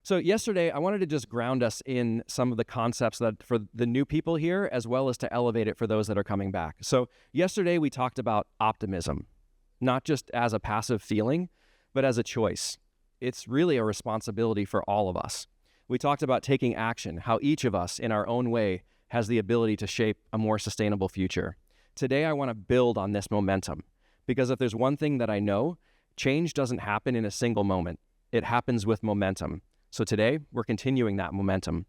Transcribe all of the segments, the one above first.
So yesterday, I wanted to just ground us in some of the concepts that for the new people here, as well as to elevate it for those that are coming back. So yesterday, we talked about optimism, not just as a passive feeling, but as a choice. It's really a responsibility for all of us. We talked about taking action, how each of us in our own way has the ability to shape a more sustainable future. Today, I want to build on this momentum, because if there's one thing that I know, change doesn't happen in a single moment. It happens with momentum. So today, we're continuing that momentum.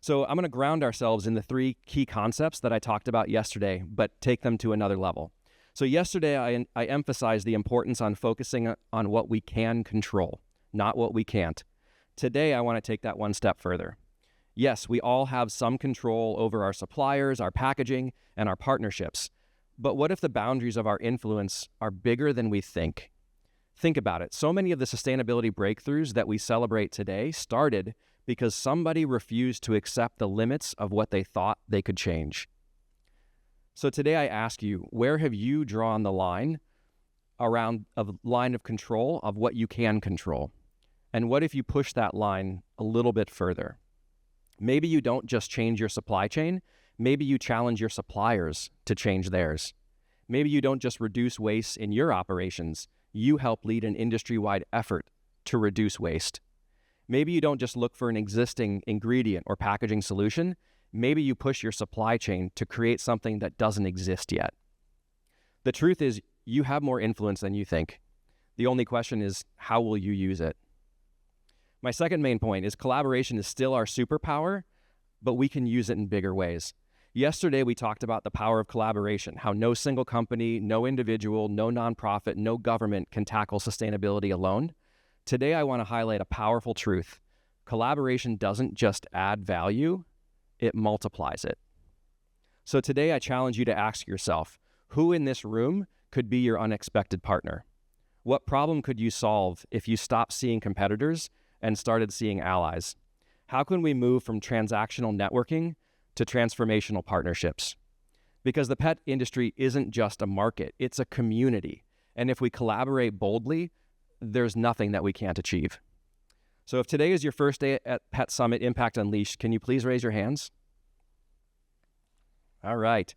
So I'm going to ground ourselves in the three key concepts that I talked about yesterday, but take them to another level. So yesterday, I emphasized the importance on focusing on what we can control, not what we can't. Today, I want to take that one step further. Yes, we all have some control over our suppliers, our packaging, and our partnerships. But what if the boundaries of our influence are bigger than we think? Think about it. So many of the sustainability breakthroughs that we celebrate today started because somebody refused to accept the limits of what they thought they could change. So today I ask you, where have you drawn the line around a line of control of what you can control? And what if you push that line a little bit further? Maybe you don't just change your supply chain. Maybe you challenge your suppliers to change theirs. Maybe you don't just reduce waste in your operations. You help lead an industry-wide effort to reduce waste. Maybe you don't just look for an existing ingredient or packaging solution. Maybe you push your supply chain to create something that doesn't exist yet. The truth is, you have more influence than you think. The only question is, how will you use it? My second main point is collaboration is still our superpower, but we can use it in bigger ways. Yesterday, we talked about the power of collaboration, how no single company, no individual, no nonprofit, no government can tackle sustainability alone. Today, I want to highlight a powerful truth. Collaboration doesn't just add value, it multiplies it. So today, I challenge you to ask yourself, who in this room could be your unexpected partner? What problem could you solve if you stopped seeing competitors and started seeing allies? How can we move from transactional networking to transformational partnerships? Because the pet industry isn't just a market, it's a community. And if we collaborate boldly, there's nothing that we can't achieve. So if today is your first day at Pet Summit Impact Unleashed, can you please raise your hands? All right.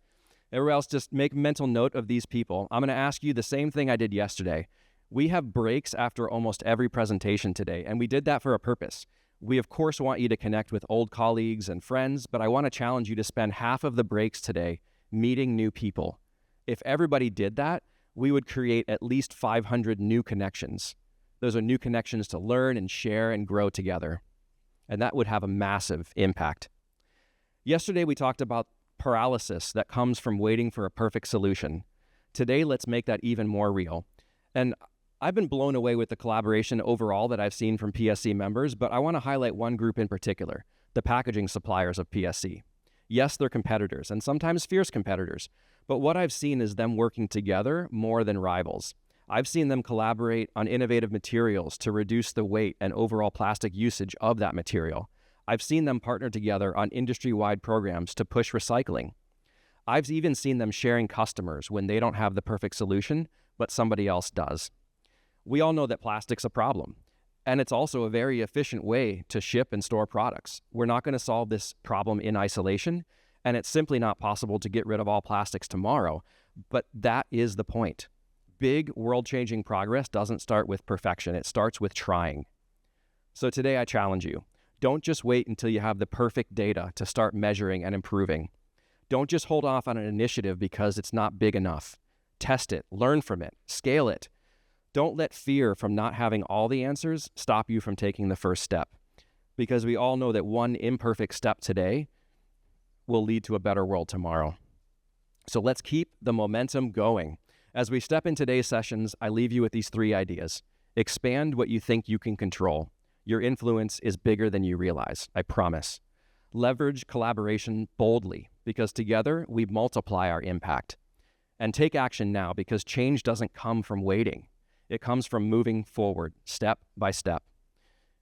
Everyone else, just make mental note of these people. I'm going to ask you the same thing I did yesterday. We have breaks after almost every presentation today, and we did that for a purpose. We, of course, want you to connect with old colleagues and friends, but I want to challenge you to spend half of the breaks today meeting new people. If everybody did that, we would create at least 500 new connections. Those are new connections to learn and share and grow together. And that would have a massive impact. Yesterday, we talked about paralysis that comes from waiting for a perfect solution. Today, let's make that even more real. And I've been blown away with the collaboration overall that I've seen from PSC members, but I want to highlight one group in particular, the packaging suppliers of PSC. Yes, they're competitors, and sometimes fierce competitors, but what I've seen is them working together more than rivals. I've seen them collaborate on innovative materials to reduce the weight and overall plastic usage of that material. I've seen them partner together on industry-wide programs to push recycling. I've even seen them sharing customers when they don't have the perfect solution, but somebody else does. We all know that plastic's a problem, and it's also a very efficient way to ship and store products. We're not going to solve this problem in isolation, and it's simply not possible to get rid of all plastics tomorrow, but that is the point. Big world-changing progress doesn't start with perfection, it starts with trying. So today I challenge you, don't just wait until you have the perfect data to start measuring and improving. Don't just hold off on an initiative because it's not big enough. Test it, learn from it, scale it. Don't let fear from not having all the answers stop you from taking the first step, because we all know that one imperfect step today will lead to a better world tomorrow. So let's keep the momentum going. As we step in today's sessions, I leave you with these three ideas. Expand what you think you can control. Your influence is bigger than you realize, I promise. Leverage collaboration boldly, because together we multiply our impact. And take action now, because change doesn't come from waiting. It comes from moving forward, step by step.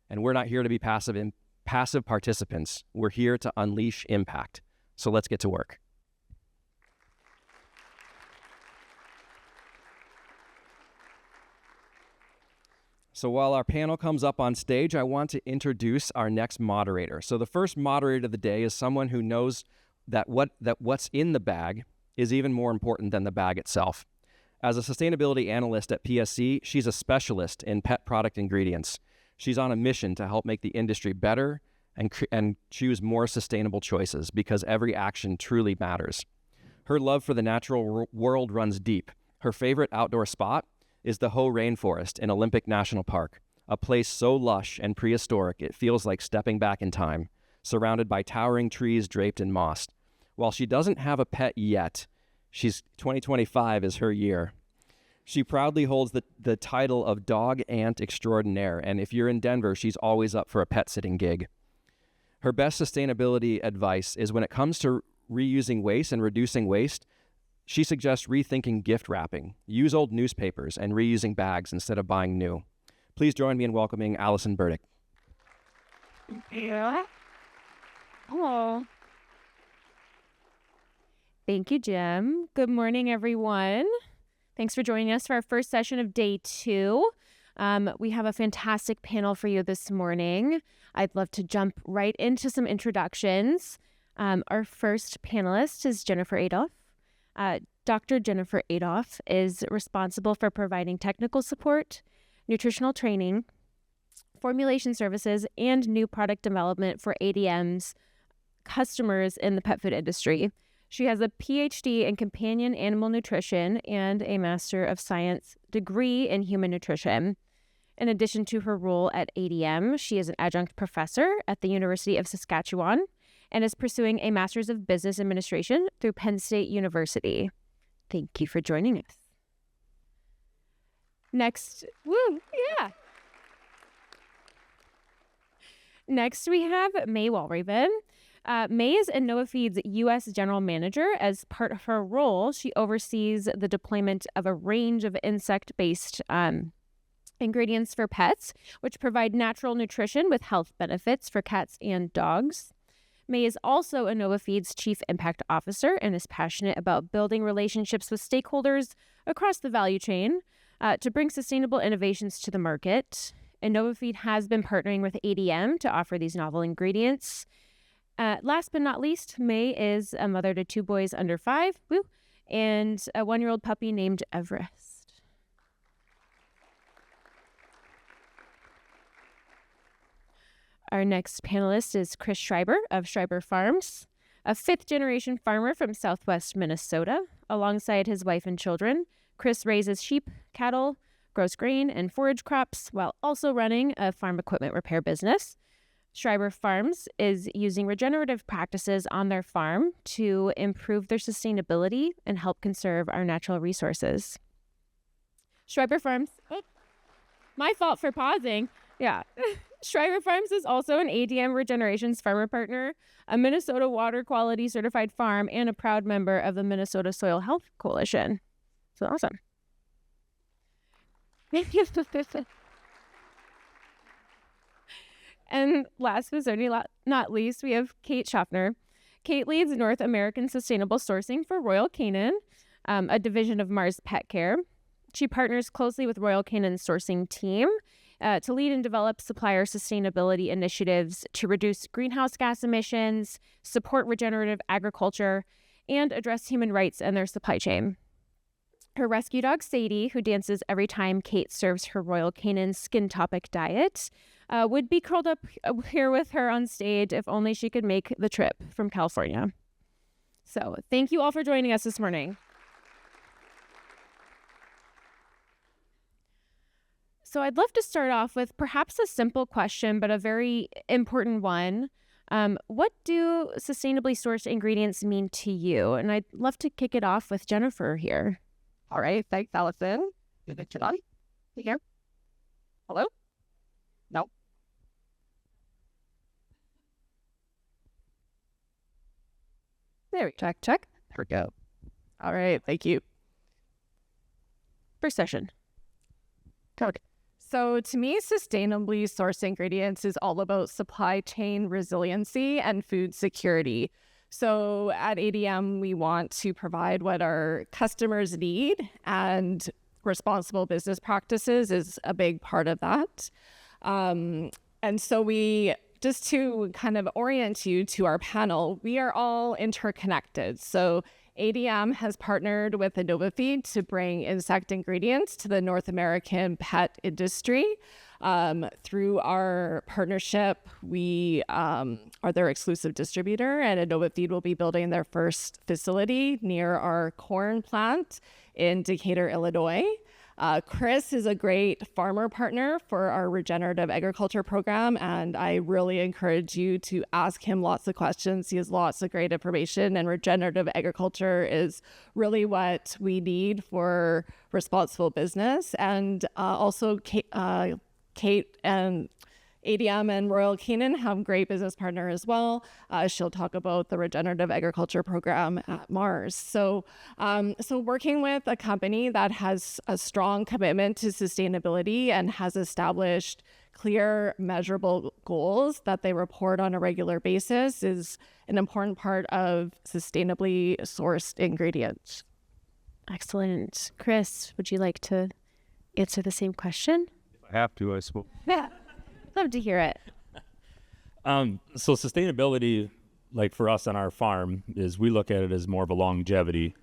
And we're not here to be passive participants. We're here to unleash impact. So let's get to work. So while our panel comes up on stage, I want to introduce our next moderator. So the first moderator of the day is someone who knows that what's in the bag is even more important than the bag itself. As a sustainability analyst at PSC, she's a specialist in pet product ingredients. She's on a mission to help make the industry better and choose more sustainable choices because every action truly matters. Her love for the natural world runs deep. Her favorite outdoor spot is the Hoh Rainforest in Olympic National Park, a place so lush and prehistoric it feels like stepping back in time, surrounded by towering trees draped in moss. While she doesn't have a pet yet, 2025 is her year. She proudly holds the title of Dog Aunt Extraordinaire, and if you're in Denver, she's always up for a pet sitting gig. Her best sustainability advice is when it comes to reusing waste and reducing waste, she suggests rethinking gift wrapping, use old newspapers, and reusing bags instead of buying new. Please join me in welcoming Allison Burdick. Yeah. Hello. Thank you, Jim. Good morning, everyone. Thanks for joining us for our first session of day 2. We have a fantastic panel for you this morning. I'd love to jump right into some introductions. Our first panelist is Jennifer Adolph. Dr. Jennifer Adolph is responsible for providing technical support, nutritional training, formulation services, and new product development for ADM's customers in the pet food industry. She has a PhD in companion animal nutrition and a Master of Science degree in human nutrition. In addition to her role at ADM, she is an adjunct professor at the University of Saskatchewan and is pursuing a Master's of Business Administration through Penn State University. Thank you for joining us. Next, Next, we have May Walraven. May is InnovaFeed's U.S. General Manager. As part of her role, she oversees the deployment of a range of insect-based ingredients for pets, which provide natural nutrition with health benefits for cats and dogs. May is also InnovaFeed's Chief Impact Officer and is passionate about building relationships with stakeholders across the value chain to bring sustainable innovations to the market. InnovaFeed has been partnering with ADM to offer these novel ingredients. Last but not least, May is a mother to 2 boys under 5, and a 1-year-old puppy named Everest. Our next panelist is Chris Schreiber of Schreiber Farms, a 5th-generation farmer from southwest Minnesota. Alongside his wife and children, Chris raises sheep, cattle, grows grain and forage crops, while also running a farm equipment repair business. Schreiber Farms is using regenerative practices on their farm to improve their sustainability and help conserve our natural resources. Schreiber Farms, my fault for pausing. Yeah. Schreiber Farms is also an ADM Regenerations farmer partner, a Minnesota Water Quality Certified farm, and a proud member of the Minnesota Soil Health Coalition. So awesome. And last but certainly not least, we have Kate Schaffner. Kate leads North American Sustainable Sourcing for Royal Canin, a division of Mars Pet Care. She partners closely with Royal Canin's sourcing team to lead and develop supplier sustainability initiatives to reduce greenhouse gas emissions, support regenerative agriculture, and address human rights in their supply chain. Her rescue dog, Sadie, who dances every time Kate serves her Royal Canin Skin Topic diet, would be curled up here with her on stage if only she could make the trip from California. So thank you all for joining us this morning. So I'd love to start off with perhaps a simple question, but a very important one. What do sustainably sourced ingredients mean to you? And I'd love to kick it off with Jennifer here. All right. Thanks, Allison. Is it on? Here? Hello? No. There we go. Check. There we go. All right. Thank you. First session. Okay. So to me, sustainably sourced ingredients is all about supply chain resiliency and food security. So at ADM, we want to provide what our customers need, and responsible business practices is a big part of that. And so just to kind of orient you to our panel, we are all interconnected. So ADM has partnered with InnovaFeed to bring insect ingredients to the North American pet industry. Through our partnership, we are their exclusive distributor, and InnovaFeed will be building their first facility near our corn plant in Decatur, Illinois. Chris is a great farmer partner for our regenerative agriculture program, and I really encourage you to ask him lots of questions. He has lots of great information, and regenerative agriculture is really what we need for responsible business. And also Kate and ADM and Royal Canin have great business partner as well. She'll talk about the regenerative agriculture program at Mars. So working with a company that has a strong commitment to sustainability and has established clear, measurable goals that they report on a regular basis is an important part of sustainably sourced ingredients. Excellent. Chris, would you like to answer the same question? If I have to, I suppose. Yeah. Love to hear it. So sustainability, like for us on our farm, is we look at it as more of a longevity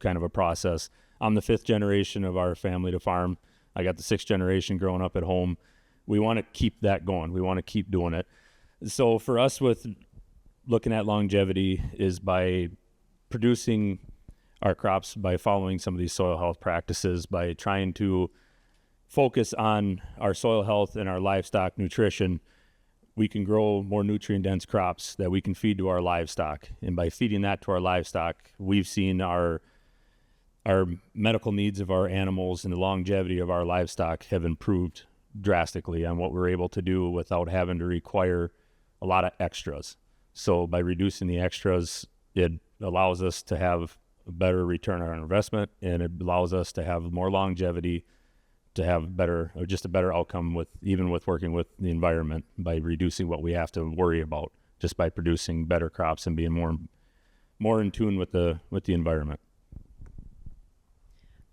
kind of a process. I'm the 5th generation of our family to farm. I got the 6th generation growing up at home. We want to keep that going. We want to keep doing it. So for us with looking at longevity is by producing our crops, by following some of these soil health practices, by trying to focus on our soil health and our livestock nutrition, we can grow more nutrient-dense crops that we can feed to our livestock. And by feeding that to our livestock, we've seen our medical needs of our animals and the longevity of our livestock have improved drastically on what we're able to do without having to require a lot of extras. So by reducing the extras, it allows us to have a better return on our investment, and it allows us to have more longevity, to have just a better outcome with working with the environment by reducing what we have to worry about just by producing better crops and being more in tune with the environment.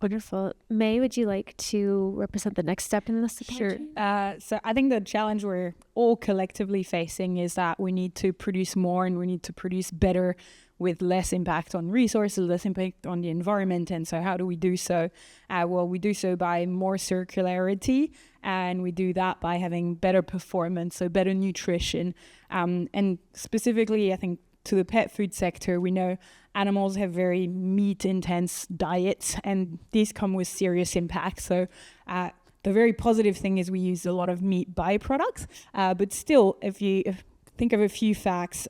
Wonderful. May, would you like to represent the next step in the supply Sure. chain? So I think the challenge we're all collectively facing is that we need to produce more and we need to produce better with less impact on resources, less impact on the environment. And so how do we do so? Well, we do so by more circularity, and we do that by having better performance, so better nutrition. And specifically, I think, to the pet food sector, we know animals have very meat-intense diets, and these come with serious impacts. So the very positive thing is we use a lot of meat byproducts, but still, if you think of a few facts,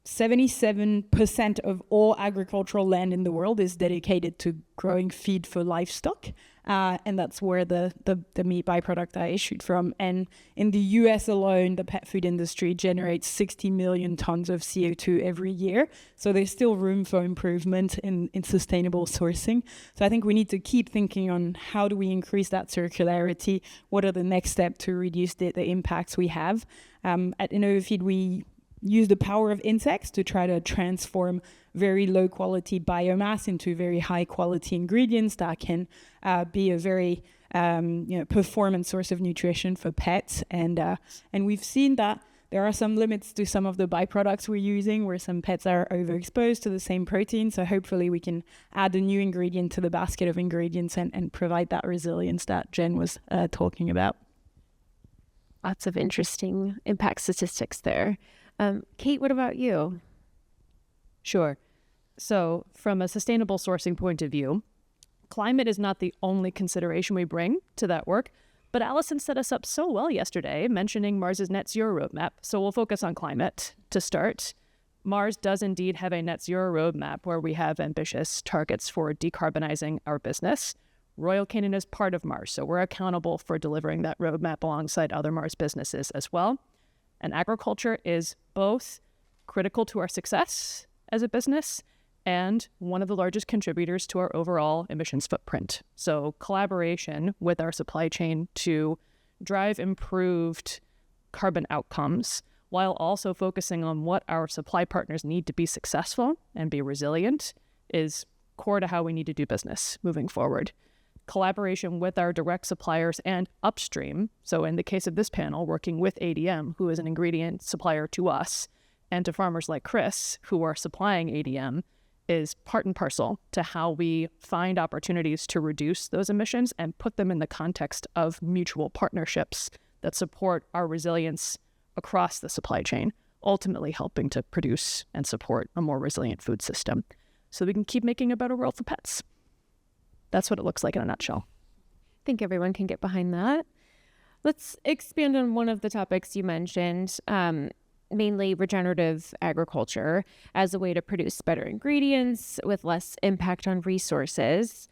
77% of all agricultural land in the world is dedicated to growing feed for livestock. And that's where the meat byproduct are issued from. And in the US alone, the pet food industry generates 60 million tons of CO2 every year. So there's still room for improvement in sustainable sourcing. So I think we need to keep thinking on how do we increase that circularity? What are the next steps to reduce the impacts we have? At InnovaFeed, we use the power of insects to try to transform very low quality biomass into very high quality ingredients that can be a very performance source of nutrition for pets. And we've seen that there are some limits to some of the byproducts we're using where some pets are overexposed to the same protein. So hopefully we can add a new ingredient to the basket of ingredients and provide that resilience that Jen was talking about. Lots of interesting impact statistics there. Kate, what about you? Sure. So from a sustainable sourcing point of view, climate is not the only consideration we bring to that work, but Allison set us up so well yesterday, mentioning Mars's net zero roadmap. So we'll focus on climate to start. Mars does indeed have a net zero roadmap where we have ambitious targets for decarbonizing our business. Royal Canin is part of Mars, so we're accountable for delivering that roadmap alongside other Mars businesses as well. And agriculture is both critical to our success as a business and one of the largest contributors to our overall emissions footprint. So collaboration with our supply chain to drive improved carbon outcomes while also focusing on what our supply partners need to be successful and be resilient is core to how we need to do business moving forward. collaboration with our direct suppliers and upstream. So in the case of this panel, working with ADM, who is an ingredient supplier to us and to farmers like Chris, who are supplying ADM, is part and parcel to how we find opportunities to reduce those emissions and put them in the context of mutual partnerships that support our resilience across the supply chain, ultimately helping to produce and support a more resilient food system so we can keep making a better world for pets. That's what it looks like in a nutshell. I think everyone can get behind that. Let's expand on one of the topics you mentioned, mainly regenerative agriculture as a way to produce better ingredients with less impact on resources.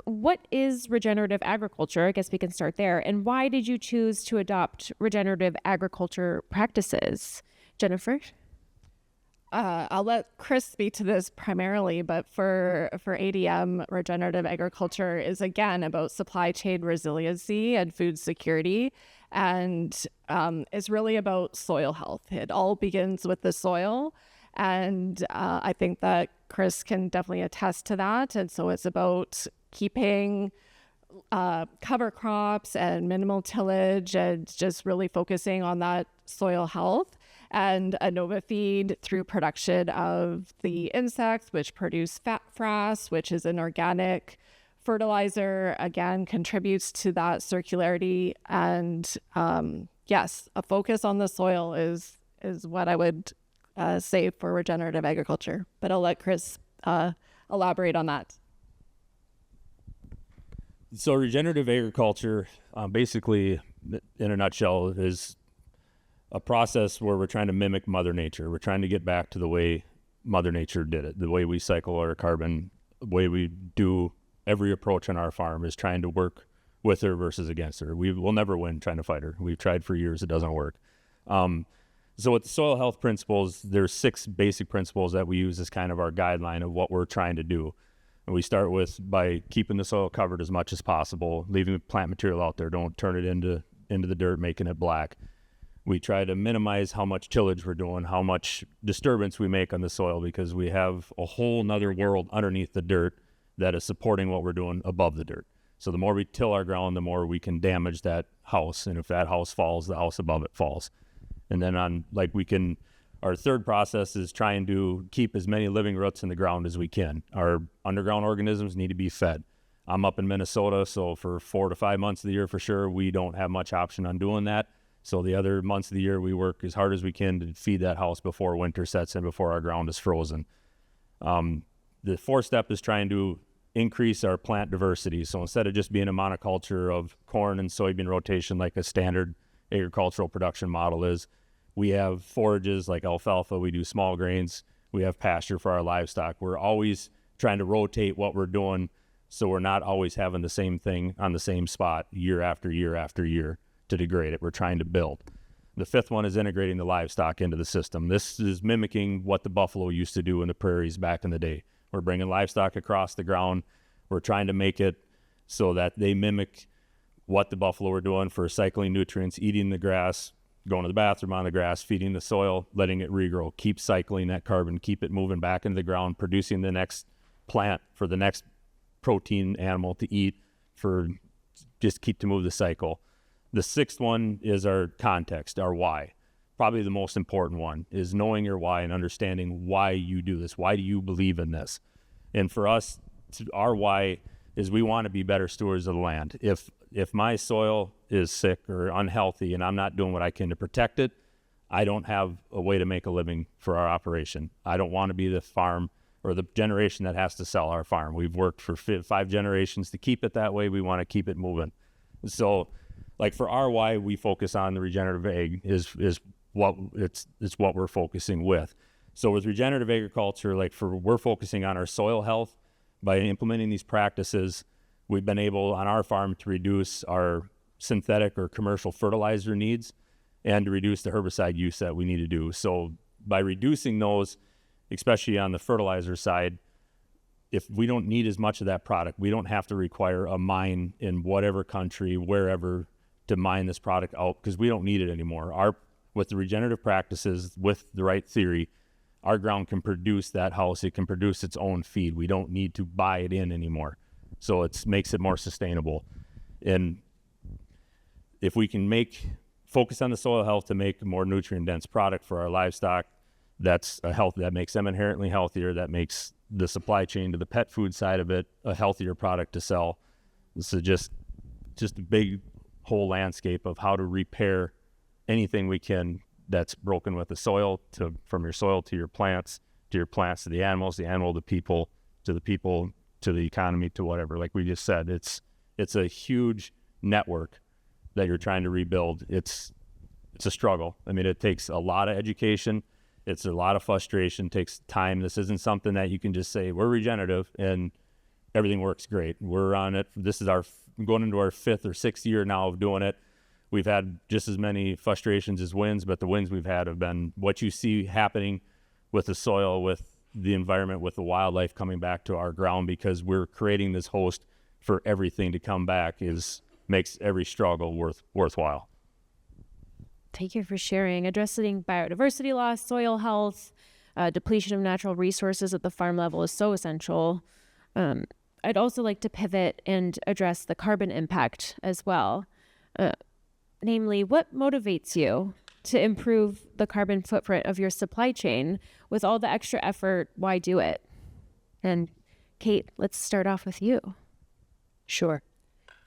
What is regenerative agriculture? I guess we can start there. And why did you choose to adopt regenerative agriculture practices? Jennifer? I'll let Chris speak to this primarily, but for ADM, regenerative agriculture is again about supply chain resiliency and food security, and it's really about soil health. It all begins with the soil, and I think that Chris can definitely attest to that. And so it's about keeping cover crops and minimal tillage and just really focusing on that soil health. And AnovaFeed, through production of the insects, which produce fat frass, which is an organic fertilizer, again, contributes to that circularity. And yes, a focus on the soil is what I would say for regenerative agriculture. But I'll let Chris elaborate on that. So regenerative agriculture, basically, in a nutshell, is a process where we're trying to mimic Mother Nature. We're trying to get back to the way Mother Nature did it, the way we cycle our carbon, the way we do every approach on our farm is trying to work with her versus against her. We'll never win trying to fight her. We've tried for years. It doesn't work. So with the soil health principles, there's 6 basic principles that we use as kind of our guideline of what we're trying to do. And we start with by keeping the soil covered as much as possible, leaving plant material out there. Don't turn it into the dirt, making it black. We try to minimize how much tillage we're doing, how much disturbance we make on the soil, because we have a whole nother world underneath the dirt that is supporting what we're doing above the dirt. So the more we till our ground, the more we can damage that house. And if that house falls, the house above it falls. And then our third process is trying to keep as many living roots in the ground as we can. Our underground organisms need to be fed. I'm up in Minnesota, so for 4 to 5 months of the year for sure, we don't have much option on doing that. So the other months of the year, we work as hard as we can to feed that house before winter sets in, before our ground is frozen. The 4th step is trying to increase our plant diversity. So instead of just being a monoculture of corn and soybean rotation like a standard agricultural production model is, we have forages like alfalfa, we do small grains, we have pasture for our livestock. We're always trying to rotate what we're doing so we're not always having the same thing on the same spot year after year after year to degrade it. We're trying to build. The 5th one is integrating the livestock into the system. This is mimicking what the buffalo used to do in the prairies back in the day. We're bringing livestock across the ground. We're trying to make it so that they mimic what the buffalo were doing for cycling nutrients, eating the grass, going to the bathroom on the grass, feeding the soil, letting it regrow, keep cycling that carbon, keep it moving back into the ground, producing the next plant for the next protein animal to eat, for just keep to move the cycle. The 6th one is our context, our why. Probably the most important one is knowing your why and understanding why you do this. Why do you believe in this? And for us, our why is we want to be better stewards of the land. If my soil is sick or unhealthy and I'm not doing what I can to protect it, I don't have a way to make a living for our operation. I don't want to be the farm or the generation that has to sell our farm. We've worked for 5 generations to keep it that way. We want to keep it moving. So like for our why, we focus on the regenerative ag is what it's what we're focusing with. So with regenerative agriculture, we're focusing on our soil health. By implementing these practices, we've been able on our farm to reduce our synthetic or commercial fertilizer needs and to reduce the herbicide use that we need to do. So by reducing those, especially on the fertilizer side, if we don't need as much of that product, we don't have to require a mine in whatever country, wherever, to mine this product out, because we don't need it anymore. With the regenerative practices, with the right theory, our ground can produce that house. It can produce its own feed. We don't need to buy it in anymore. So it makes it more sustainable. And if we can focus on the soil health to make a more nutrient dense product for our livestock, that's a health that makes them inherently healthier, that makes the supply chain to the pet food side of it a healthier product to sell. This is just a big whole landscape of how to repair anything we can that's broken with the soil, from your soil to your plants to the animals, the animal to people, to the economy, to whatever. Like we just said, it's a huge network that you're trying to rebuild. It's a struggle. I mean, it takes a lot of education. It's a lot of frustration, takes time. This isn't something that you can just say, we're regenerative and everything works great. We're on it. This is going into our 5th or 6th year now of doing it. We've had just as many frustrations as wins, but the wins we've had have been what you see happening with the soil, with the environment, with the wildlife coming back to our ground, because we're creating this host for everything to come back, makes every struggle worthwhile. Thank you for sharing. Addressing biodiversity loss, soil health, depletion of natural resources at the farm level is so essential. I'd also like to pivot and address the carbon impact as well. Namely, what motivates you to improve the carbon footprint of your supply chain? With all the extra effort, why do it? And Kate, let's start off with you. Sure.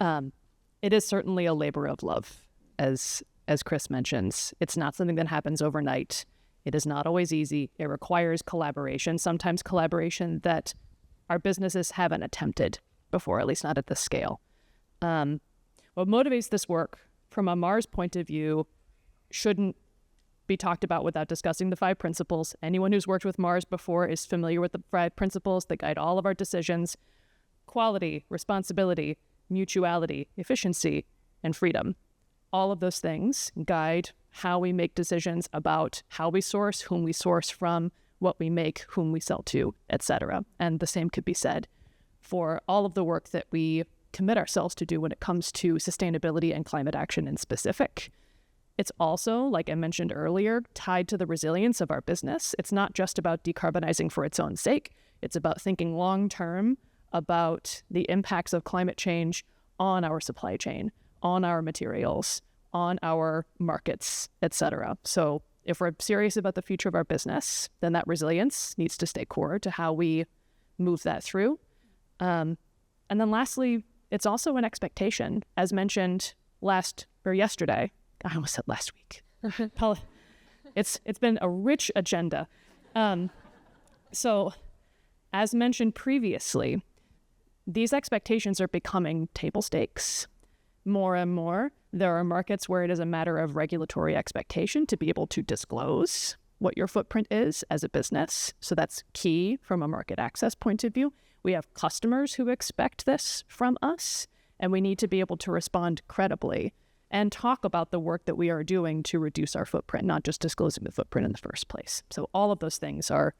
It is certainly a labor of love, as Chris mentions. It's not something that happens overnight. It is not always easy. It requires collaboration, sometimes collaboration that our businesses haven't attempted before, at least not at this scale. What motivates this work from a Mars point of view shouldn't be talked about without discussing the 5 principles. Anyone who's worked with Mars before is familiar with the 5 principles that guide all of our decisions: quality, responsibility, mutuality, efficiency, and freedom. All of those things guide how we make decisions about how we source, whom we source from, what we make, whom we sell to, etc. And the same could be said for all of the work that we commit ourselves to do when it comes to sustainability and climate action in specific. It's also, like I mentioned earlier, tied to the resilience of our business. It's not just about decarbonizing for its own sake. It's about thinking long-term about the impacts of climate change on our supply chain, on our materials, on our markets, etc. So if we're serious about the future of our business, then that resilience needs to stay core to how we move that through. And then lastly, it's also an expectation, as mentioned yesterday. I almost said last week. It's been a rich agenda. So as mentioned previously, these expectations are becoming table stakes. More and more, there are markets where it is a matter of regulatory expectation to be able to disclose what your footprint is as a business. So that's key from a market access point of view. We have customers who expect this from us, and we need to be able to respond credibly and talk about the work that we are doing to reduce our footprint, not just disclosing the footprint in the first place. So all of those things are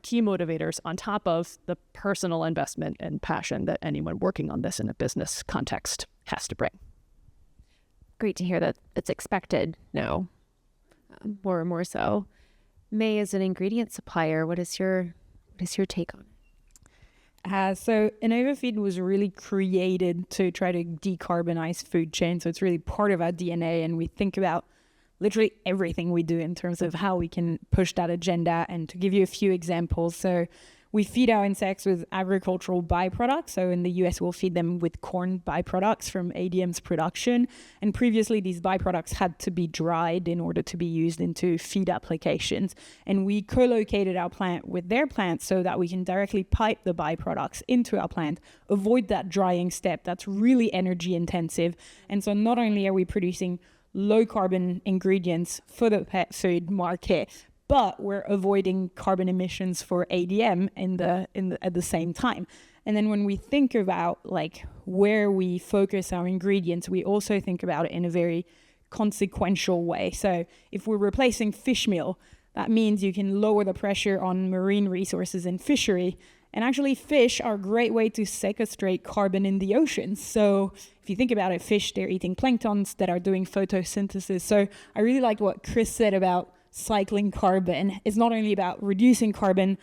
key motivators on top of the personal investment and passion that anyone working on this in a business context has to bring. Great to hear that it's expected now, more and more so. May, as an ingredient supplier, what is your take on it? So InnovaFeed was really created to try to decarbonize food chain. So it's really part of our DNA, and we think about literally everything we do in terms of how we can push that agenda. And to give you a few examples, so we feed our insects with agricultural byproducts. So in the US, we'll feed them with corn byproducts from ADM's production. And previously, these byproducts had to be dried in order to be used into feed applications. And we co-located our plant with their plant so that we can directly pipe the byproducts into our plant, avoid that drying step. That's really energy intensive. And so not only are we producing low carbon ingredients for the pet food market, but we're avoiding carbon emissions for ADM at the same time. And then when we think about like where we focus our ingredients, we also think about it in a very consequential way. So if we're replacing fish meal, that means you can lower the pressure on marine resources and fishery. And actually, fish are a great way to sequestrate carbon in the oceans. So if you think about it, fish, they're eating planktons that are doing photosynthesis. So I really liked what Chris said about cycling carbon. It's not only about reducing carbon,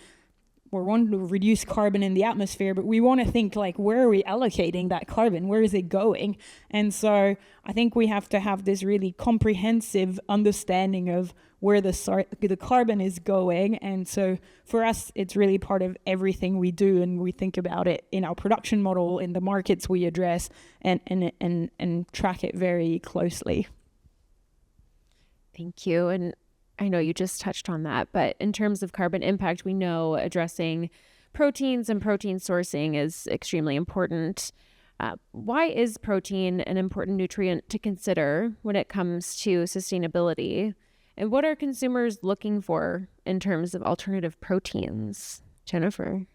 we want to reduce carbon in the atmosphere, but we want to think like, where are we allocating that carbon? Where is it going? And so I think we have to have this really comprehensive understanding of where the carbon is going. And so for us, it's really part of everything we do, and we think about it in our production model, in the markets we address, and track it very closely. Thank you. And I know you just touched on that, but in terms of carbon impact, we know addressing proteins and protein sourcing is extremely important. Why is protein an important nutrient to consider when it comes to sustainability? And what are consumers looking for in terms of alternative proteins? Jennifer?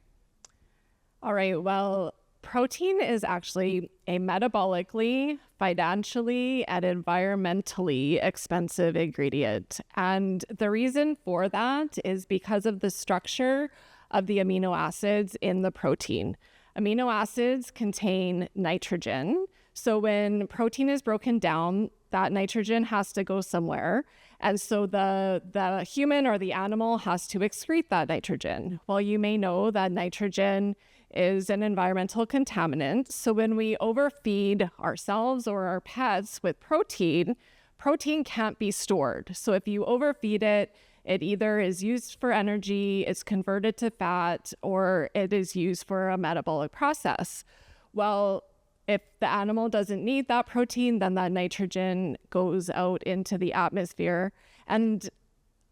All right, well, protein is actually a metabolically, financially, and environmentally expensive ingredient. And the reason for that is because of the structure of the amino acids in the protein. Amino acids contain nitrogen. So when protein is broken down, that nitrogen has to go somewhere. And so the human or the animal has to excrete that nitrogen. Well, you may know that nitrogen is an environmental contaminant. So when we overfeed ourselves or our pets with protein, protein can't be stored. So if you overfeed it, it either is used for energy, it's converted to fat, or it is used for a metabolic process. Well, if the animal doesn't need that protein, then that nitrogen goes out into the atmosphere. And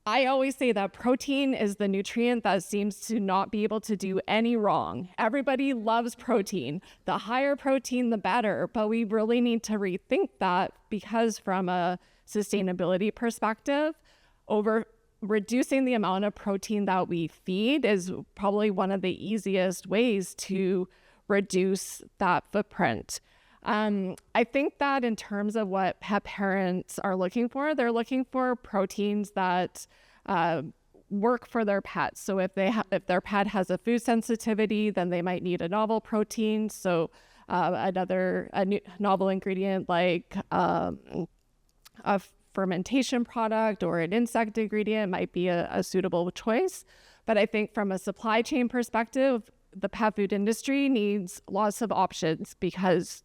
I always say that protein is the nutrient that seems to not be able to do any wrong. Everybody loves protein. The higher protein, the better. But we really need to rethink that, because from a sustainability perspective, reducing the amount of protein that we feed is probably one of the easiest ways to reduce that footprint. I think that in terms of what pet parents are looking for, they're looking for proteins that work for their pets. So if their pet has a food sensitivity, then they might need a novel protein. So a novel ingredient like a fermentation product or an insect ingredient might be a suitable choice. But I think from a supply chain perspective, the pet food industry needs lots of options, because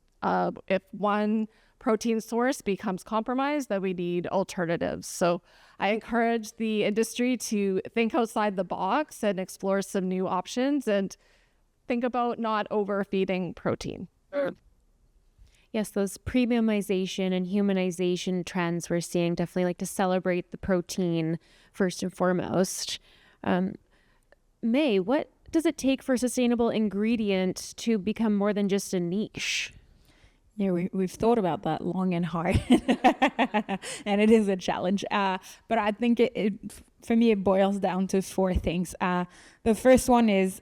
if one protein source becomes compromised, then we need alternatives. So I encourage the industry to think outside the box and explore some new options, and think about not overfeeding protein. Yes, those premiumization and humanization trends we're seeing definitely like to celebrate the protein first and foremost. May, what does it take for sustainable ingredient to become more than just a niche? Yeah, we've thought about that long and hard, and it is a challenge. But I think for me, it boils down to four things. The first one is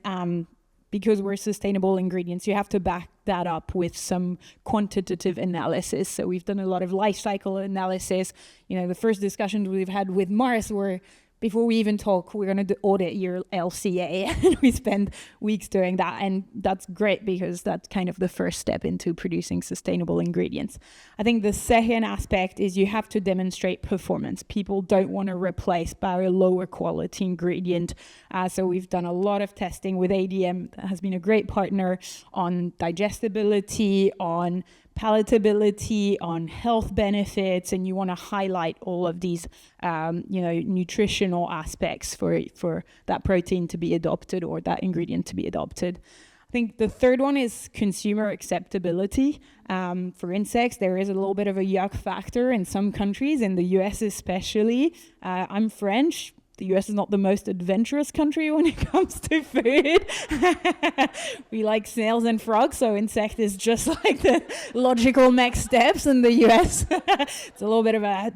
because we're sustainable ingredients, you have to back that up with some quantitative analysis. So we've done a lot of life cycle analysis. You know, the first discussions we've had with Mars were, before we even talk, we're going to audit your LCA. And we spend weeks doing that. And that's great, because that's kind of the first step into producing sustainable ingredients. I think the second aspect is you have to demonstrate performance. People don't want to replace by a lower quality ingredient. So we've done a lot of testing with ADM. That has been a great partner on digestibility, on palatability, on health benefits, and you want to highlight all of these, nutritional aspects for that protein to be adopted or that ingredient to be adopted. I think the third one is consumer acceptability. For insects, there is a little bit of a yuck factor in some countries, in the US especially. I'm French. The US is not the most adventurous country when it comes to food. We like snails and frogs, so insect is just like the logical next steps in the US. It's a little bit of a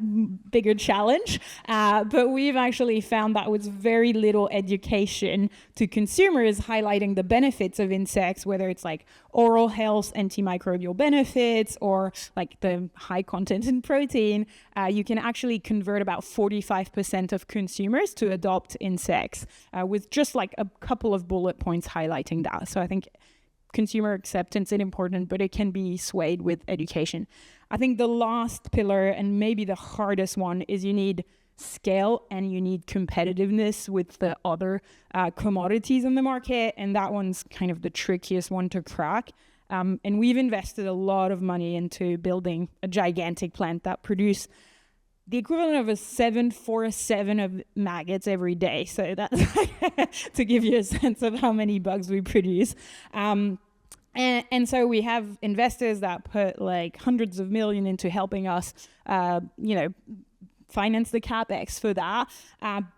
bigger challenge, but we've actually found that with very little education to consumers highlighting the benefits of insects, whether it's like oral health, antimicrobial benefits, or like the high content in protein, you can actually convert about 45% of consumers to adopt insects with just like a couple of bullet points highlighting that. So I think consumer acceptance is important, but it can be swayed with education. I think the last pillar, and maybe the hardest one, is you need scale and you need competitiveness with the other commodities in the market. And that one's kind of the trickiest one to crack. And we've invested a lot of money into building a gigantic plant that produces the equivalent of a 747 of maggots every day. So that's to give you a sense of how many bugs we produce. And so we have investors that put like hundreds of millions into helping us, finance the capex for that.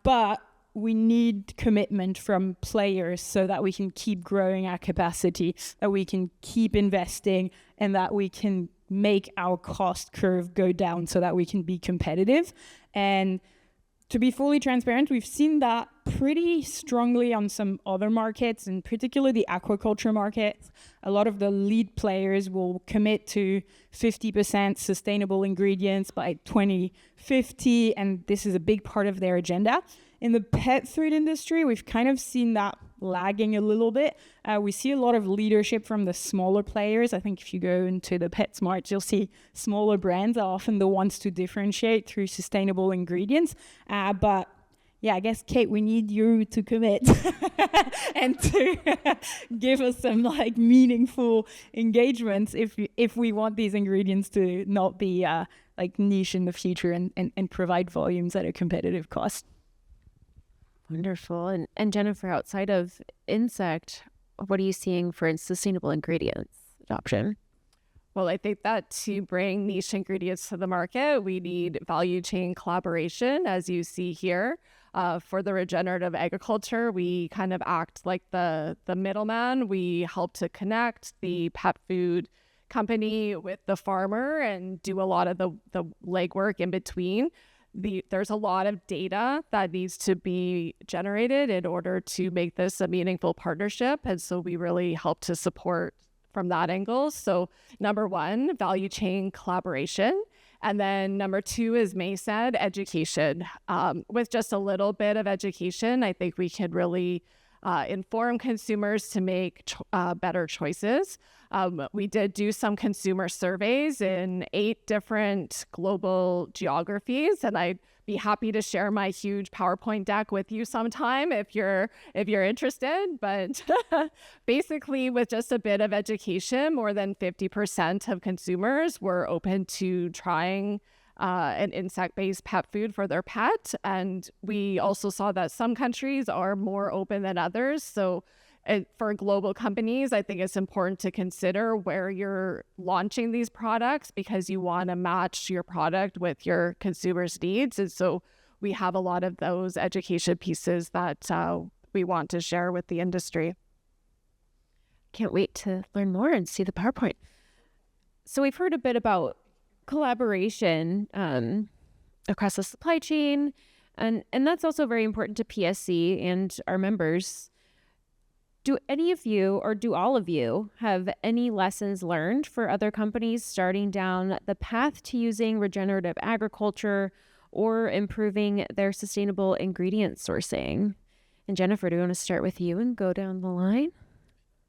But we need commitment from players so that we can keep growing our capacity, that we can keep investing, and that we can make our cost curve go down so that we can be competitive. And to be fully transparent, we've seen that pretty strongly on some other markets, in particular the aquaculture market. A lot of the lead players will commit to 50% sustainable ingredients by 2050, and this is a big part of their agenda. In the pet food industry, we've kind of seen that lagging a little bit. We see a lot of leadership from the smaller players. I think if you go into the PetSmart, you'll see smaller brands are often the ones to differentiate through sustainable ingredients. But yeah, I guess, Kate, we need you to commit and to give us some like meaningful engagements if we want these ingredients to not be like niche in the future and provide volumes at a competitive cost. Wonderful. And Jennifer, outside of insect, what are you seeing for sustainable ingredients adoption? Well, I think that to bring niche ingredients to the market, we need value chain collaboration, as you see here. For the regenerative agriculture, we kind of act like the middleman. We help to connect the pet food company with the farmer and do a lot of the legwork in between. There's a lot of data that needs to be generated in order to make this a meaningful partnership. And so we really help to support from that angle. So number one, value chain collaboration. And then number two, as May said, education. With just a little bit of education, I think we can really inform consumers to make better choices. We did do some consumer surveys in 8 different global geographies, and I'd be happy to share my huge PowerPoint deck with you sometime if you're interested. But basically, with just a bit of education, more than 50% of consumers were open to trying an insect-based pet food for their pet. And we also saw that some countries are more open than others. So for global companies, I think it's important to consider where you're launching these products because you want to match your product with your consumers' needs. And so we have a lot of those education pieces that we want to share with the industry. Can't wait to learn more and see the PowerPoint. So we've heard a bit about collaboration across the supply chain, and that's also very important to PSC and our members. Do any of you, or do all of you, have any lessons learned for other companies starting down the path to using regenerative agriculture or improving their sustainable ingredient sourcing? And Jennifer, do you want to start with you and go down the line?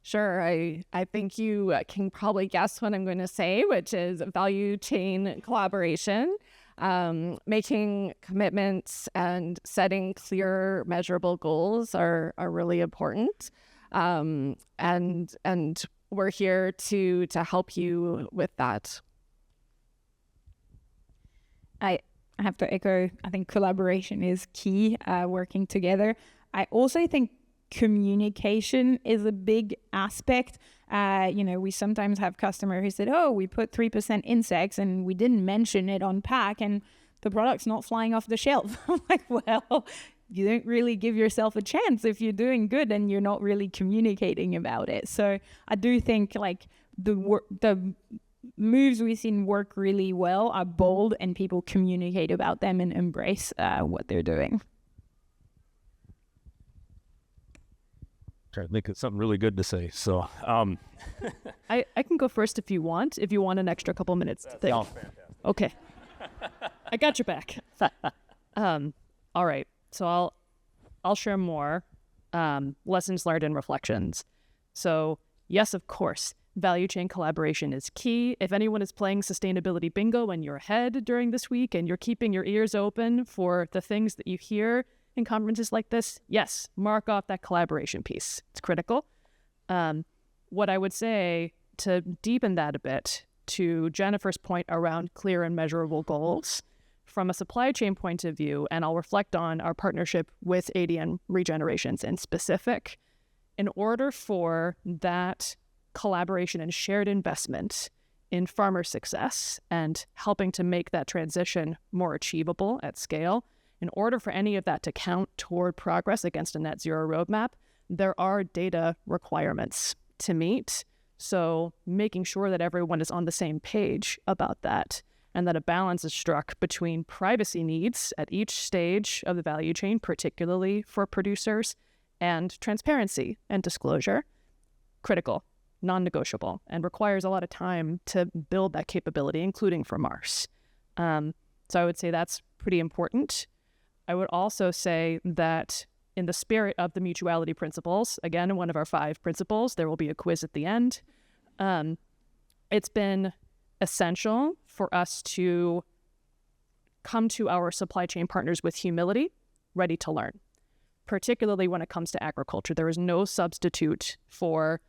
Sure. I think you can probably guess what I'm going to say, which is value chain collaboration. Making commitments and setting clear, measurable goals are really important. And we're here to help you with that. I have to echo, I think collaboration is key, working together. I also think communication is a big aspect. We sometimes have customers who said, oh, we put 3% insects and we didn't mention it on pack and the product's not flying off the shelf. I'm like, well, you don't really give yourself a chance if you're doing good and you're not really communicating about it. So I do think like the moves we've seen work really well are bold and people communicate about them and embrace what they're doing. Try to think of something really good to say. So I can go first if you want an extra couple minutes to think. fantastic. Okay. I got your back. All right. So I'll share more lessons learned and reflections. So yes, of course, value chain collaboration is key. If anyone is playing sustainability bingo in your head during this week and you're keeping your ears open for the things that you hear in conferences like this, yes, mark off that collaboration piece. It's critical. What I would say to deepen that a bit, to Jennifer's point around clear and measurable goals, from a supply chain point of view, and I'll reflect on our partnership with ADM Regenerations in specific, in order for that collaboration and shared investment in farmer success and helping to make that transition more achievable at scale, in order for any of that to count toward progress against a net zero roadmap, there are data requirements to meet. So making sure that everyone is on the same page about that and that a balance is struck between privacy needs at each stage of the value chain, particularly for producers, and transparency and disclosure, critical, non-negotiable, and requires a lot of time to build that capability, including for Mars. So I would say that's pretty important. I would also say that in the spirit of the mutuality principles, again, one of our 5 principles, there will be a quiz at the end. It's been essential for us to come to our supply chain partners with humility, ready to learn, particularly when it comes to agriculture. There is no substitute for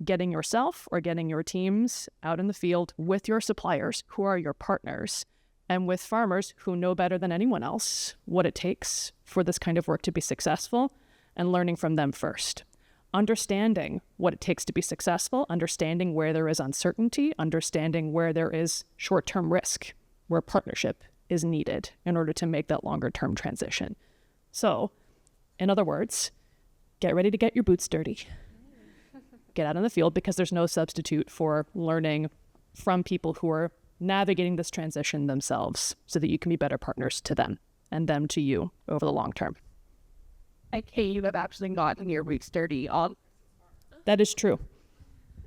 getting yourself or getting your teams out in the field with your suppliers, who are your partners, and with farmers who know better than anyone else what it takes for this kind of work to be successful, and learning from them first. Understanding what it takes to be successful, understanding where there is uncertainty, understanding where there is short-term risk, where partnership is needed in order to make that longer-term transition. So, in other words, get ready to get your boots dirty. Get out in the field, because there's no substitute for learning from people who are navigating this transition themselves so that you can be better partners to them and them to you over the long term. You have actually gotten your boots dirty on. That is true.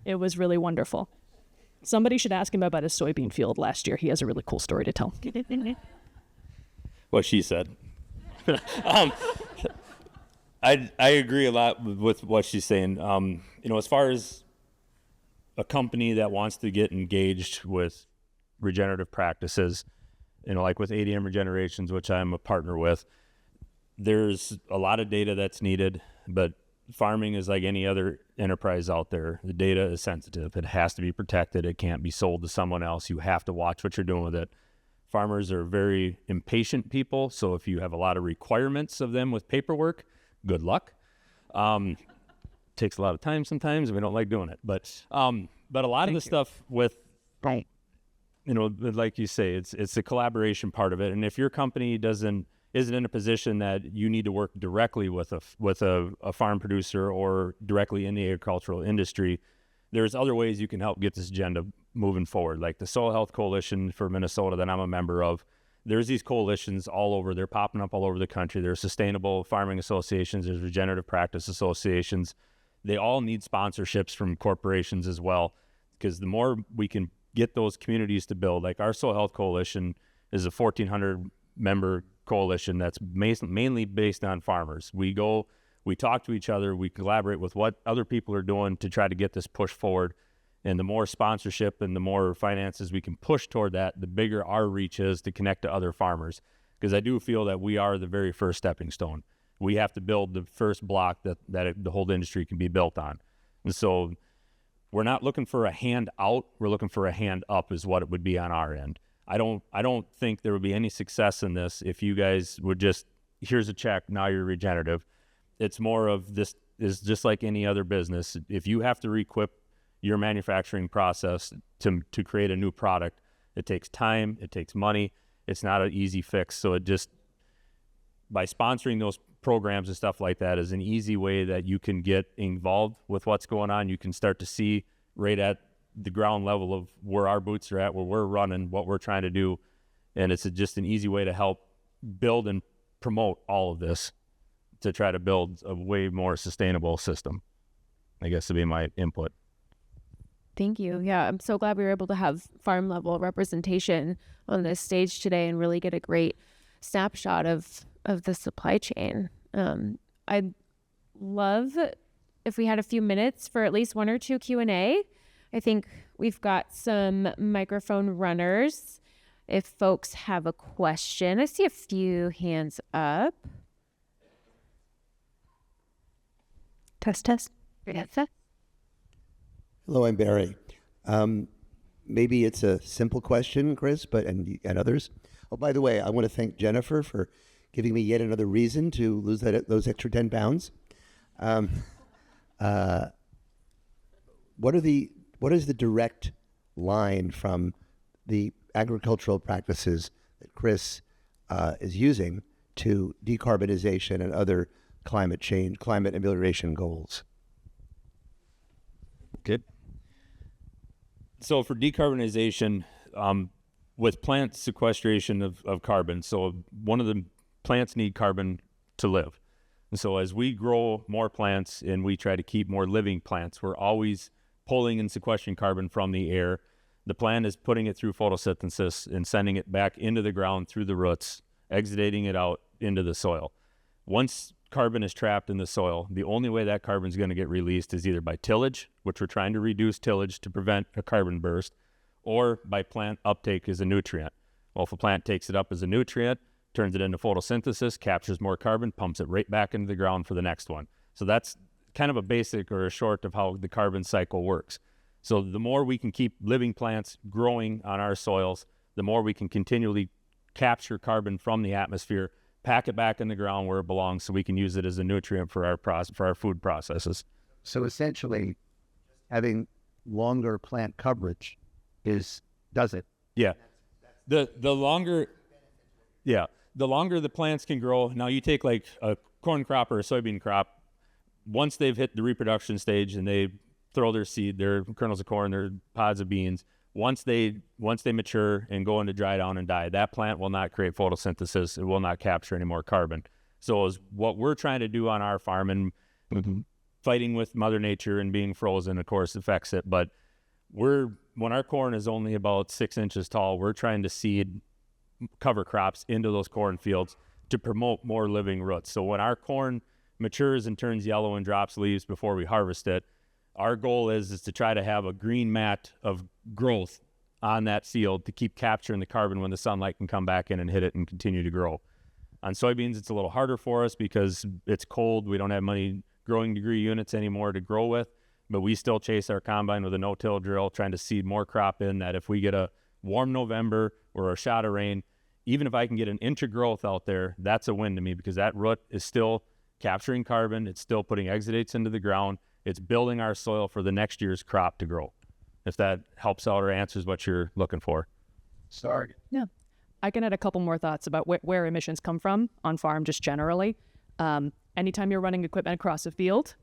It was really wonderful. Somebody should ask him about his soybean field last year. He has a really cool story to tell. What she said. I agree a lot with what she's saying. As far as a company that wants to get engaged with regenerative practices, like with ADM Regenerations, which I'm a partner with, there's a lot of data that's needed, but farming is like any other enterprise out there. The data is sensitive. It has to be protected. It can't be sold to someone else. You have to watch what you're doing with it. Farmers are very impatient people, so if you have a lot of requirements of them with paperwork, good luck. Takes a lot of time sometimes, and we don't like doing it. But a lot of the stuff with, like you say, it's the collaboration part of it. And if your company isn't in a position that you need to work directly with a farm producer or directly in the agricultural industry, there's other ways you can help get this agenda moving forward. Like the Soil Health Coalition for Minnesota that I'm a member of, there's these coalitions all over. They're popping up all over the country. There's sustainable farming associations. There's regenerative practice associations. They all need sponsorships from corporations as well, because the more we can get those communities to build, like our Soil Health Coalition is a 1,400 member coalition that's mainly based on farmers. We talk to each other, we collaborate with what other people are doing to try to get this push forward. And the more sponsorship and the more finances we can push toward that, the bigger our reach is to connect to other farmers. Because I do feel that we are the very first stepping stone. We have to build the first block that the whole industry can be built on. And so we're not looking for a hand out, we're looking for a hand up is what it would be on our end. I don't think there would be any success in this if you guys would just, here's a check, now you're regenerative. It's more of this is just like any other business. If you have to re-equip your manufacturing process to create a new product, it takes time, it takes money, it's not an easy fix. So it just, by sponsoring those programs and stuff like that is an easy way that you can get involved with what's going on. You can start to see right at the ground level of where our boots are at, where we're running, what we're trying to do. And it's just an easy way to help build and promote all of this to try to build a way more sustainable system. I guess to be my input. Thank you. Yeah, I'm so glad we were able to have farm level representation on this stage today and really get a great snapshot of the supply chain. I'd love if we had a few minutes for at least one or two Q&A. I think we've got some microphone runners. If folks have a question, I see a few hands up. Test. Hello, I'm Barry. Maybe it's a simple question, Chris, and others. Oh, by the way, I want to thank Jennifer for giving me yet another reason to lose those extra 10 pounds. What is the direct line from the agricultural practices that Chris is using to decarbonization and other climate amelioration goals? Good. So for decarbonization, with plant sequestration of carbon, so one of the plants need carbon to live. And so as we grow more plants and we try to keep more living plants, we're always pulling and sequestering carbon from the air. The plant is putting it through photosynthesis and sending it back into the ground through the roots, exudating it out into the soil. Once carbon is trapped in the soil, the only way that carbon is going to get released is either by tillage, which we're trying to reduce tillage to prevent a carbon burst, or by plant uptake as a nutrient. Well, if a plant takes it up as a nutrient, turns it into photosynthesis, captures more carbon, pumps it right back into the ground for the next one. So that's kind of a basic or a short of how the carbon cycle works. So the more we can keep living plants growing on our soils, the more we can continually capture carbon from the atmosphere, pack it back in the ground where it belongs so we can use it as a nutrient for our food processes. So essentially, having longer plant coverage does it. Yeah. The longer the plants can grow. Now you take like a corn crop or a soybean crop, once they've hit the reproduction stage and they throw their seed, their kernels of corn, their pods of beans, once they mature and go into dry down and die, that plant will not create photosynthesis. It will not capture any more carbon. So is what we're trying to do on our farm, and fighting with Mother Nature and being frozen, of course, affects it. But when our corn is only about 6 inches tall, we're trying to seed cover crops into those corn fields to promote more living roots. So when our corn matures and turns yellow and drops leaves before we harvest it, our goal is to try to have a green mat of growth on that field to keep capturing the carbon when the sunlight can come back in and hit it and continue to grow. On soybeans, it's a little harder for us because it's cold. We don't have many growing degree units anymore to grow with, but we still chase our combine with a no-till drill, trying to seed more crop in, that if we get a warm November or a shot of rain, even if I can get an inch of growth out there, that's a win to me, because that root is still capturing carbon. It's still putting exudates into the ground. It's building our soil for the next year's crop to grow. If that helps out or answers what you're looking for. Sorry. Yeah. I can add a couple more thoughts about where emissions come from on farm, just generally. Anytime you're running equipment across a field,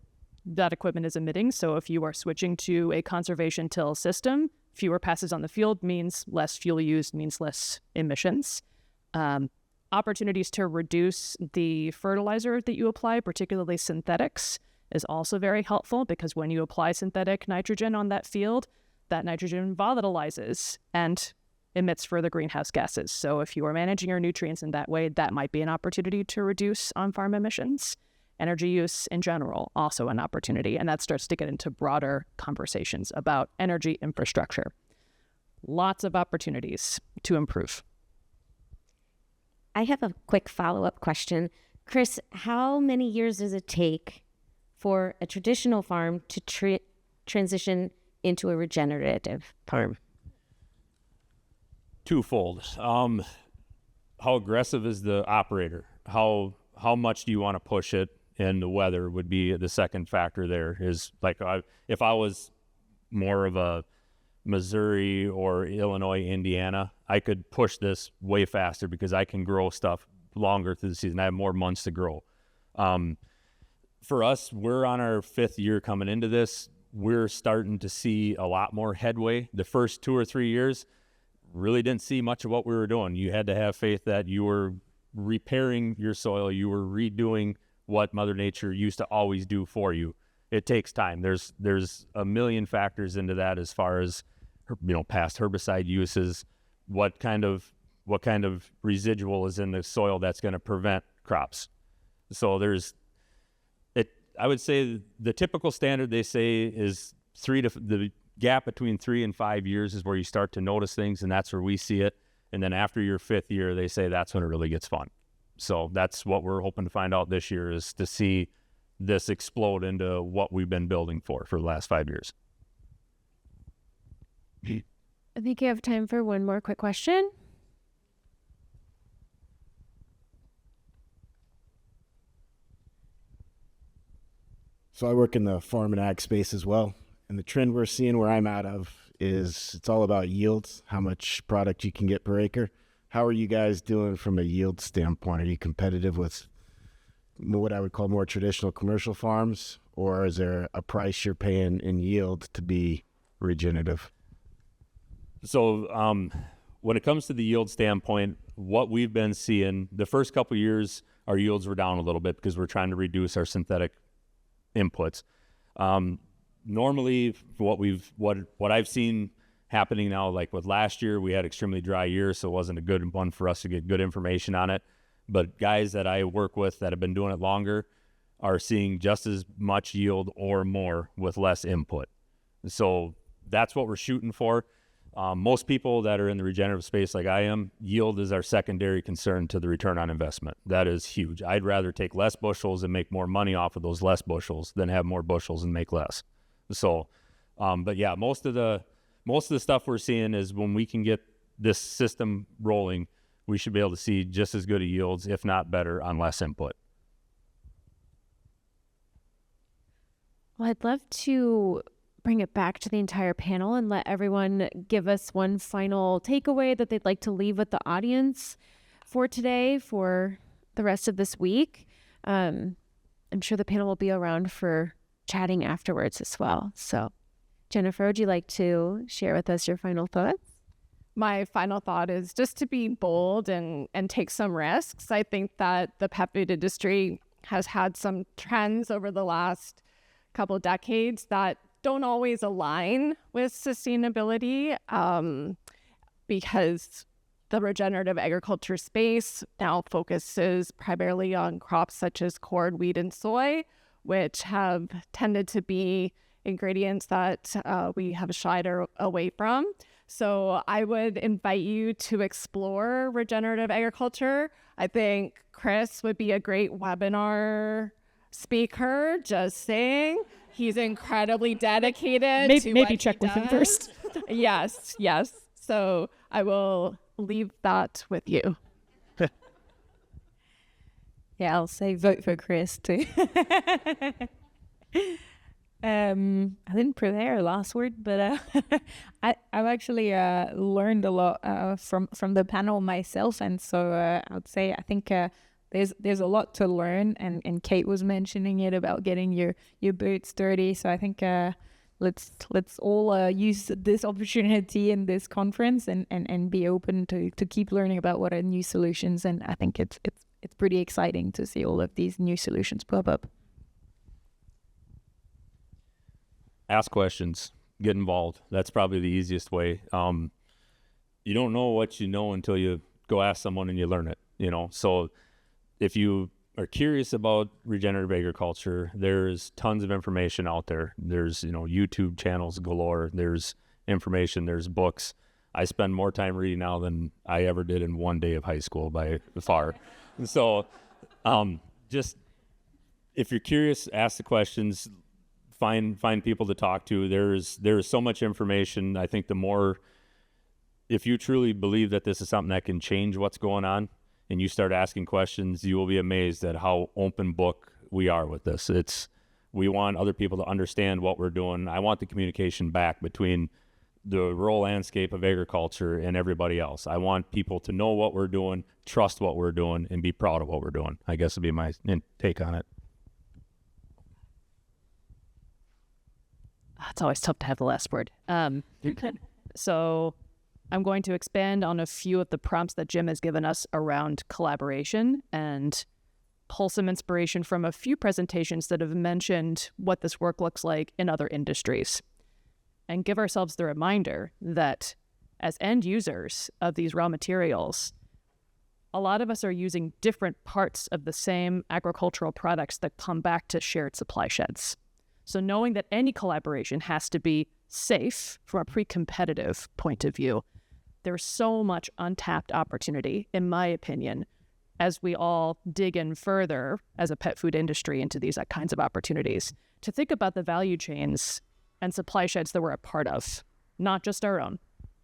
that equipment is emitting. So if you are switching to a conservation till system, fewer passes on the field means less fuel used, means less emissions. Opportunities to reduce the fertilizer that you apply, particularly synthetics, is also very helpful, because when you apply synthetic nitrogen on that field, that nitrogen volatilizes and emits further greenhouse gases. So if you are managing your nutrients in that way, that might be an opportunity to reduce on-farm emissions. Energy use in general, also an opportunity. And that starts to get into broader conversations about energy infrastructure. Lots of opportunities to improve. I have a quick follow-up question. Chris, how many years does it take for a traditional farm to transition into a regenerative farm? Twofold. How aggressive is the operator? How much do you want to push it? And the weather would be the second factor there. Is like, if I was more of a Missouri or Illinois, Indiana, I could push this way faster because I can grow stuff longer through the season. I have more months to grow. For us, we're on our 5th year coming into this. We're starting to see a lot more headway. The first 2 or 3 years, really didn't see much of what we were doing. You had to have faith that you were repairing your soil. You were redoing what Mother Nature used to always do for you. It takes time. There's a million factors into that, as far as, past herbicide uses, what kind of residual is in the soil that's going to prevent crops. So I would say the typical standard, they say, is the gap between 3 and 5 years is where you start to notice things, and that's where we see it. And then after your 5th year, they say that's when it really gets fun. So that's what we're hoping to find out this year, is to see this explode into what we've been building for the last 5 years. I think you have time for one more quick question. So I work in the farm and ag space as well. And the trend we're seeing where I'm out of is it's all about yields, how much product you can get per acre. How are you guys doing from a yield standpoint? Are you competitive with what I would call more traditional commercial farms, or is there a price you're paying in yield to be regenerative? So when it comes to the yield standpoint, what we've been seeing, the first couple of years, our yields were down a little bit because we're trying to reduce our synthetic inputs. Normally, what I've seen happening now, like with last year, we had extremely dry years, so it wasn't a good one for us to get good information on it. But guys that I work with that have been doing it longer are seeing just as much yield or more with less input. So that's what we're shooting for. Most people that are in the regenerative space like I am, yield is our secondary concern to the return on investment. That is huge. I'd rather take less bushels and make more money off of those less bushels than have more bushels and make less. So, but yeah, most of the stuff we're seeing is when we can get this system rolling, we should be able to see just as good a yields, if not better, on less input. Well, I'd love to bring it back to the entire panel and let everyone give us one final takeaway that they'd like to leave with the audience for today, for the rest of this week. I'm sure the panel will be around for chatting afterwards as well. So, Jennifer, would you like to share with us your final thoughts? My final thought is just to be bold and take some risks. I think that the pet food industry has had some trends over the last couple of decades that don't always align with sustainability, because the regenerative agriculture space now focuses primarily on crops such as corn, wheat, and soy, which have tended to be ingredients that we have shied away from. So I would invite you to explore regenerative agriculture. I think Chris would be a great webinar speaker, just saying. He's incredibly dedicated to maybe check with him first. Yes. So I will leave that with you. Yeah, I'll say vote for Chris too. I didn't prepare a last word, but I've actually learned a lot from the panel myself, and so I would say I think there's a lot to learn, and Kate was mentioning it about getting your boots dirty. So I think let's all use this opportunity in this conference and be open to keep learning about what are new solutions. And I think it's pretty exciting to see all of these new solutions pop up. Ask questions, get involved. That's probably the easiest way. You don't know what you know until you go ask someone and you learn it, So if you are curious about regenerative agriculture, there's tons of information out there. There's, YouTube channels galore. There's information, there's books. I spend more time reading now than I ever did in one day of high school by far. And so just if you're curious, ask the questions, find people to talk to. There's so much information. I think if you truly believe that this is something that can change what's going on and you start asking questions, you will be amazed at how open book we are with this. We want other people to understand what we're doing. I want the communication back between the rural landscape of agriculture and everybody else. I want people to know what we're doing, trust what we're doing, and be proud of what we're doing, I guess would be my take on it. It's always tough to have the last word. So I'm going to expand on a few of the prompts that Jim has given us around collaboration and pull some inspiration from a few presentations that have mentioned what this work looks like in other industries, and give ourselves the reminder that as end users of these raw materials, a lot of us are using different parts of the same agricultural products that come back to shared supply sheds. So knowing that any collaboration has to be safe from a pre-competitive point of view. There's so much untapped opportunity, in my opinion, as we all dig in further as a pet food industry into these kinds of opportunities, to think about the value chains and supply sheds that we're a part of, not just our own.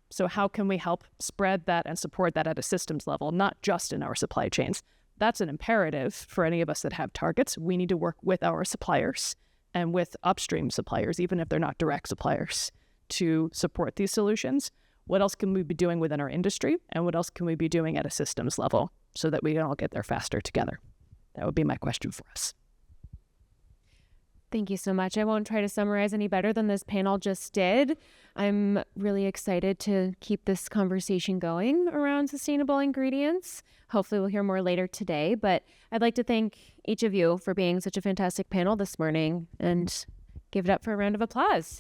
So how can we help spread that and support that at a systems level, not just in our supply chains? That's an imperative for any of us that have targets. We need to work with our suppliers and with upstream suppliers, even if they're not direct suppliers, to support these solutions. What else can we be doing within our industry? And what else can we be doing at a systems level so that we can all get there faster together? That would be my question for us. Thank you so much. I won't try to summarize any better than this panel just did. I'm really excited to keep this conversation going around sustainable ingredients. Hopefully we'll hear more later today, but I'd like to thank each of you for being such a fantastic panel this morning and give it up for a round of applause.